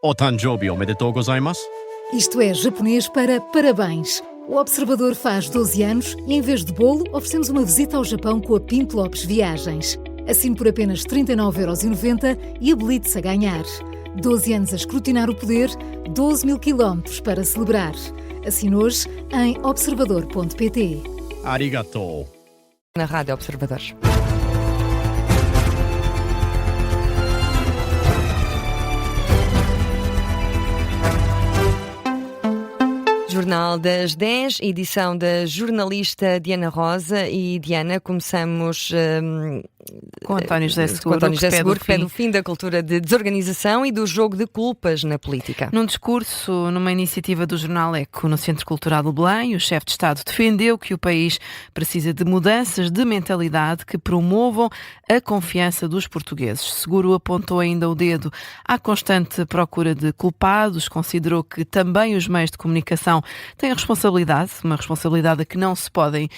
O Tanjobi omedetou gozaimasu. Isto é japonês para parabéns. O Observador faz 12 anos e, em vez de bolo, oferecemos uma visita ao Japão com a Pinto Lopes Viagens. Assine por apenas 39,90€ e habilite-se a ganhar. 12 anos a escrutinar o poder, 12 mil quilómetros para celebrar. Assine hoje em observador.pt. Arigatou. Na Rádio Observador. Jornal das 10, edição da jornalista Diana Rosa. E Diana, começamos com António José Seguro, que pede o fim da cultura de desorganização e do jogo de culpas na política. Num discurso, numa iniciativa do Jornal Eco, no Centro Cultural de Belém, o chefe de Estado defendeu que o país precisa de mudanças de mentalidade que promovam a confiança dos portugueses. Seguro apontou ainda o dedo à constante procura de culpados, considerou que também os meios de comunicação têm responsabilidade, uma responsabilidade a que não se podem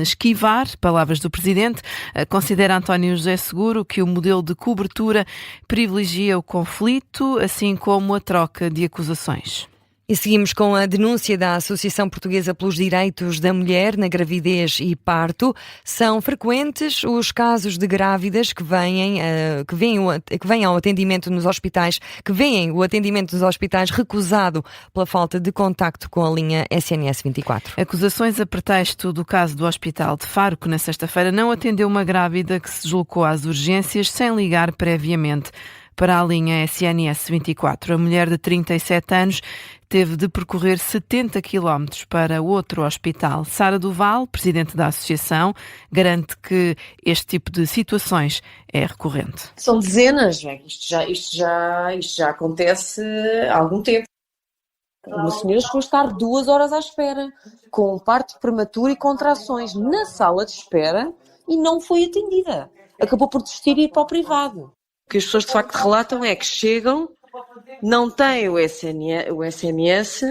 esquivar. Palavras do Presidente. Considera António José Seguro que o modelo de cobertura privilegia o conflito, assim como a troca de acusações. E seguimos com a denúncia da Associação Portuguesa pelos Direitos da Mulher na Gravidez e Parto. São frequentes os casos de grávidas que vêm ao atendimento nos hospitais, o atendimento nos hospitais recusado pela falta de contacto com a linha SNS 24. Acusações a pretexto do caso do Hospital de Faro, que na sexta-feira não atendeu uma grávida que se deslocou às urgências sem ligar previamente para a linha SNS 24. A mulher de 37 anos teve de percorrer 70 km para outro hospital. Sara Duval, presidente da associação, garante que este tipo de situações é recorrente. São dezenas, isto já acontece há algum tempo. Uma senhora chegou a estar 2 horas à espera, com parto prematuro e contrações na sala de espera e não foi atendida. Acabou por desistir e ir para o privado. O que as pessoas de facto relatam é que chegam, não têm o SMS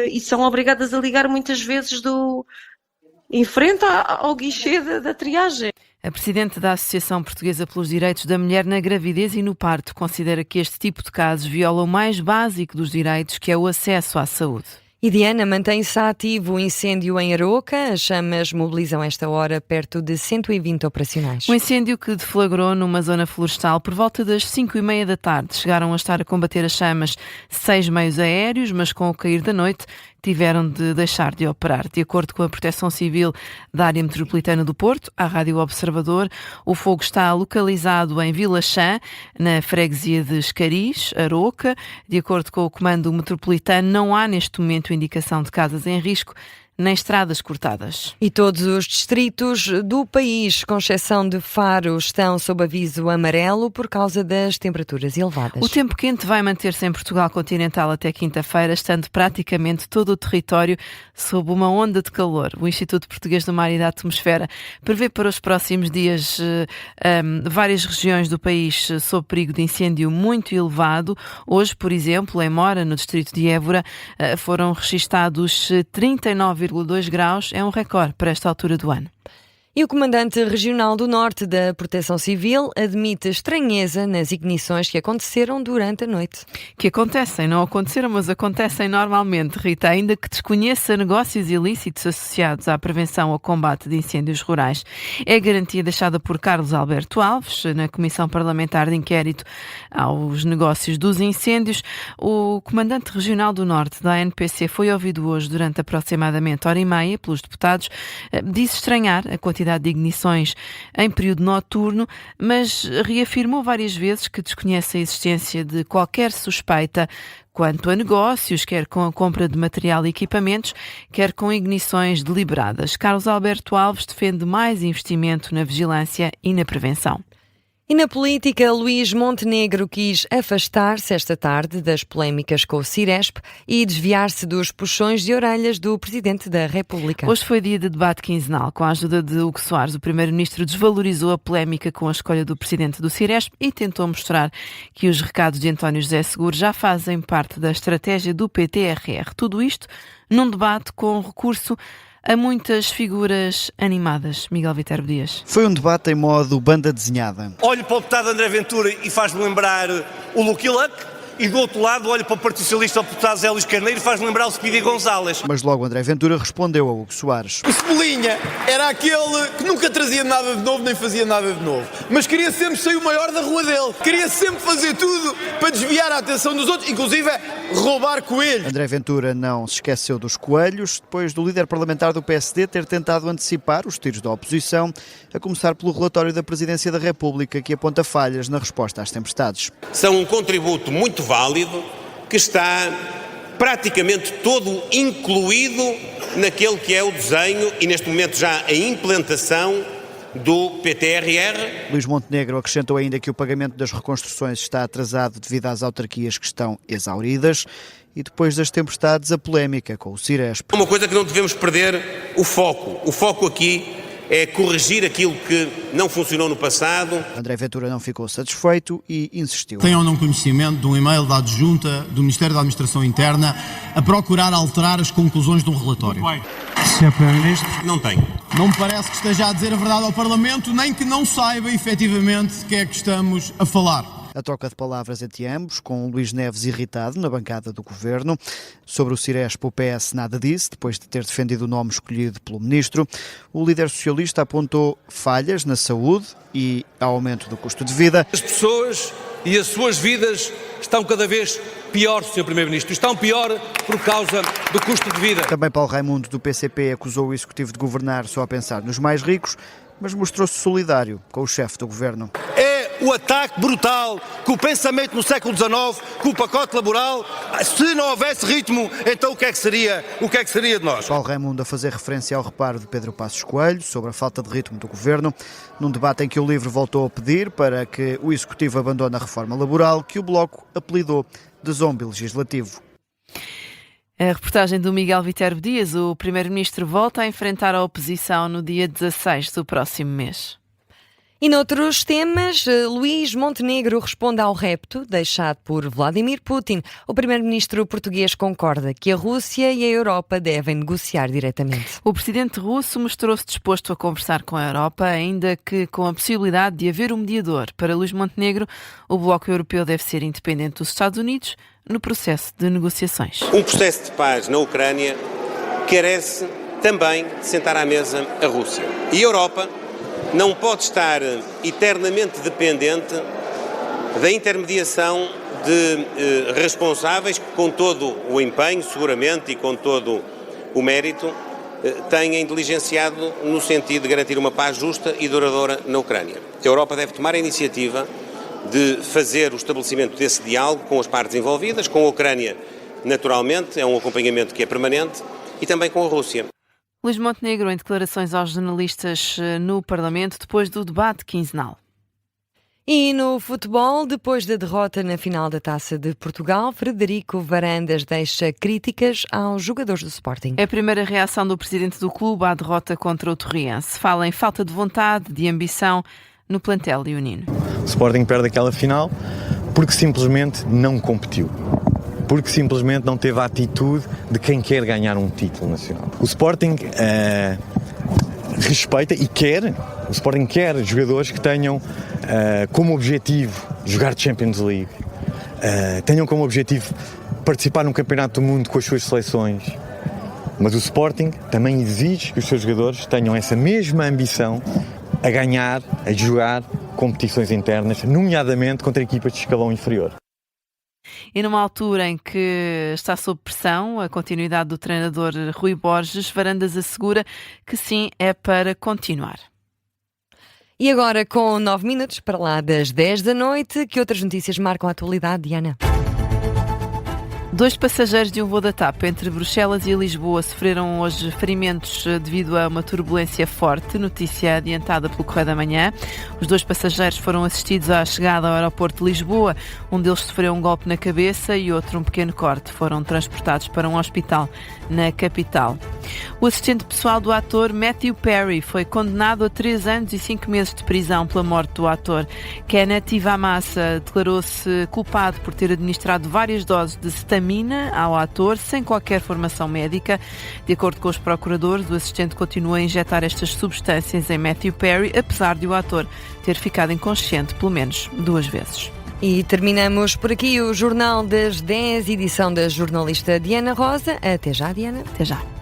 e são obrigadas a ligar muitas vezes em frente ao guichê da triagem. A presidente da Associação Portuguesa pelos Direitos da Mulher na Gravidez e no Parto considera que este tipo de casos viola o mais básico dos direitos, que é o acesso à saúde. E Diana, mantém-se ativo o incêndio em Aroca. As chamas mobilizam esta hora perto de 120 operacionais. Um incêndio que deflagrou numa zona florestal por volta das 5h30 da tarde. Chegaram a estar a combater as chamas 6 meios aéreos, mas com o cair da noite tiveram de deixar de operar. De acordo com a Proteção Civil da Área Metropolitana do Porto, à Rádio Observador, o fogo está localizado em Vila Chã, na freguesia de Escariz, Aroca. De acordo com o Comando Metropolitano, não há neste momento indicação de casas em risco, nem estradas cortadas. E todos os distritos do país, com exceção de Faro, estão sob aviso amarelo por causa das temperaturas elevadas. O tempo quente vai manter-se em Portugal continental até quinta-feira, estando praticamente todo o território sob uma onda de calor. O Instituto Português do Mar e da Atmosfera prevê para os próximos dias várias regiões do país sob perigo de incêndio muito elevado. Hoje, por exemplo, em Mora, no distrito de Évora, foram registados 39,2 graus, é um recorde para esta altura do ano. E o Comandante Regional do Norte da Proteção Civil admite estranheza nas ignições que aconteceram durante a noite. Que acontecem, não aconteceram, mas acontecem normalmente, Rita, ainda que desconheça negócios ilícitos associados à prevenção ou combate de incêndios rurais. É a garantia deixada por Carlos Alberto Alves, na Comissão Parlamentar de Inquérito aos Negócios dos Incêndios. O Comandante Regional do Norte da ANPC foi ouvido hoje durante aproximadamente 1h30 pelos deputados. Disse estranhar a quantidade de ignições em período noturno, mas reafirmou várias vezes que desconhece a existência de qualquer suspeita quanto a negócios, quer com a compra de material e equipamentos, quer com ignições deliberadas. Carlos Alberto Alves defende mais investimento na vigilância e na prevenção. E na política, Luís Montenegro quis afastar-se esta tarde das polémicas com o Ciresp e desviar-se dos puxões de orelhas do Presidente da República. Hoje foi dia de debate quinzenal. Com a ajuda de Hugo Soares, o Primeiro-Ministro desvalorizou a polémica com a escolha do Presidente do Ciresp e tentou mostrar que os recados de António José Seguro já fazem parte da estratégia do PTRR. Tudo isto num debate com recurso a muitas figuras animadas. Miguel Viterbo Dias. Foi um debate em modo banda desenhada. Olho para o deputado André Ventura e faz-me lembrar o Lucky Luck. e do outro lado olho para o Partido Socialista, o deputado Zé Luís Carneiro, faz-me lembrar o Speedy González. Mas logo André Ventura respondeu a Hugo Soares. O Cebolinha era aquele que nunca trazia nada de novo, nem fazia nada de novo, mas queria sempre ser o maior da rua dele, queria sempre fazer tudo para desviar a atenção dos outros, inclusive roubar coelhos. André Ventura não se esqueceu dos coelhos, depois do líder parlamentar do PSD ter tentado antecipar os tiros da oposição, a começar pelo relatório da Presidência da República, que aponta falhas na resposta às tempestades. São um contributo muito válido que está praticamente todo incluído naquele que é o desenho e neste momento já a implantação do PTRR. Luís Montenegro acrescentou ainda que o pagamento das reconstruções está atrasado devido às autarquias que estão exauridas e depois das tempestades a polémica com o Ciresp. Uma coisa que não devemos perder o foco. O foco aqui é corrigir aquilo que não funcionou no passado. André Ventura não ficou satisfeito e insistiu. Tem ou não conhecimento de um e-mail da adjunta do Ministério da Administração Interna a procurar alterar as conclusões de um relatório? Sr. Primeiro-Ministro? Não tenho. Não me parece que esteja a dizer a verdade ao Parlamento, nem que não saiba efetivamente de que é que estamos a falar. A troca de palavras entre ambos, com Luís Neves irritado na bancada do governo. Sobre o Ciresp, o PS nada disse, depois de ter defendido o nome escolhido pelo ministro. O líder socialista apontou falhas na saúde e aumento do custo de vida. As pessoas e as suas vidas estão cada vez pior, Sr. Primeiro-Ministro. Estão pior por causa do custo de vida. Também Paulo Raimundo, do PCP, acusou o Executivo de governar só a pensar nos mais ricos, mas mostrou-se solidário com o chefe do governo. O ataque brutal, com o pensamento no século XIX, com o pacote laboral. Se não houvesse ritmo, então o que é que seria de nós? Paulo Raimundo a fazer referência ao reparo de Pedro Passos Coelho sobre a falta de ritmo do governo, num debate em que o LIVRE voltou a pedir para que o Executivo abandone a reforma laboral, que o Bloco apelidou de zombie legislativo. A reportagem do Miguel Viterbo Dias. O Primeiro-Ministro volta a enfrentar a oposição no dia 16 do próximo mês. E noutros temas, Luís Montenegro responde ao repto deixado por Vladimir Putin. O primeiro-ministro português concorda que a Rússia e a Europa devem negociar diretamente. O presidente russo mostrou-se disposto a conversar com a Europa, ainda que com a possibilidade de haver um mediador. Para Luís Montenegro, o Bloco Europeu deve ser independente dos Estados Unidos no processo de negociações. Um processo de paz na Ucrânia carece também de sentar à mesa a Rússia. E a Europa não pode estar eternamente dependente da intermediação de responsáveis que, com todo o empenho, seguramente, e com todo o mérito, têm diligenciado no sentido de garantir uma paz justa e duradoura na Ucrânia. A Europa deve tomar a iniciativa de fazer o estabelecimento desse diálogo com as partes envolvidas, com a Ucrânia, naturalmente, é um acompanhamento que é permanente, e também com a Rússia. Luís Montenegro em declarações aos jornalistas no Parlamento depois do debate quinzenal. E no futebol, depois da derrota na final da Taça de Portugal, Frederico Varandas deixa críticas aos jogadores do Sporting. É a primeira reação do presidente do clube à derrota contra o Torriense. Fala em falta de vontade, de ambição no plantel leonino. O Sporting perde aquela final porque simplesmente não competiu. Porque simplesmente não teve a atitude de quem quer ganhar um título nacional. O Sporting respeita e quer, o Sporting quer jogadores que tenham como objetivo jogar Champions League, tenham como objetivo participar num campeonato do mundo com as suas seleções. Mas o Sporting também exige que os seus jogadores tenham essa mesma ambição a ganhar, a jogar competições internas, nomeadamente contra equipas de escalão inferior. E numa altura em que está sob pressão a continuidade do treinador Rui Borges, Varandas assegura que sim, é para continuar. E agora, com 9 minutos para lá das 10 da noite, que outras notícias marcam a atualidade, Diana? 2 passageiros de um voo da TAP entre Bruxelas e Lisboa sofreram hoje ferimentos devido a uma turbulência forte, notícia adiantada pelo Correio da Manhã. Os 2 passageiros foram assistidos à chegada ao aeroporto de Lisboa. Um deles sofreu um golpe na cabeça e outro um pequeno corte. Foram transportados para um hospital na capital. O assistente pessoal do ator Matthew Perry foi condenado a 3 anos e 5 meses de prisão pela morte do ator. Kenneth Ivamassa declarou-se culpado por ter administrado várias doses de cetamina ao ator sem qualquer formação médica. De acordo com os procuradores, o assistente continua a injetar estas substâncias em Matthew Perry, apesar de o ator ter ficado inconsciente pelo menos 2 vezes. E terminamos por aqui o Jornal das 10, edição da jornalista Diana Rosa. Até já, Diana. Até já.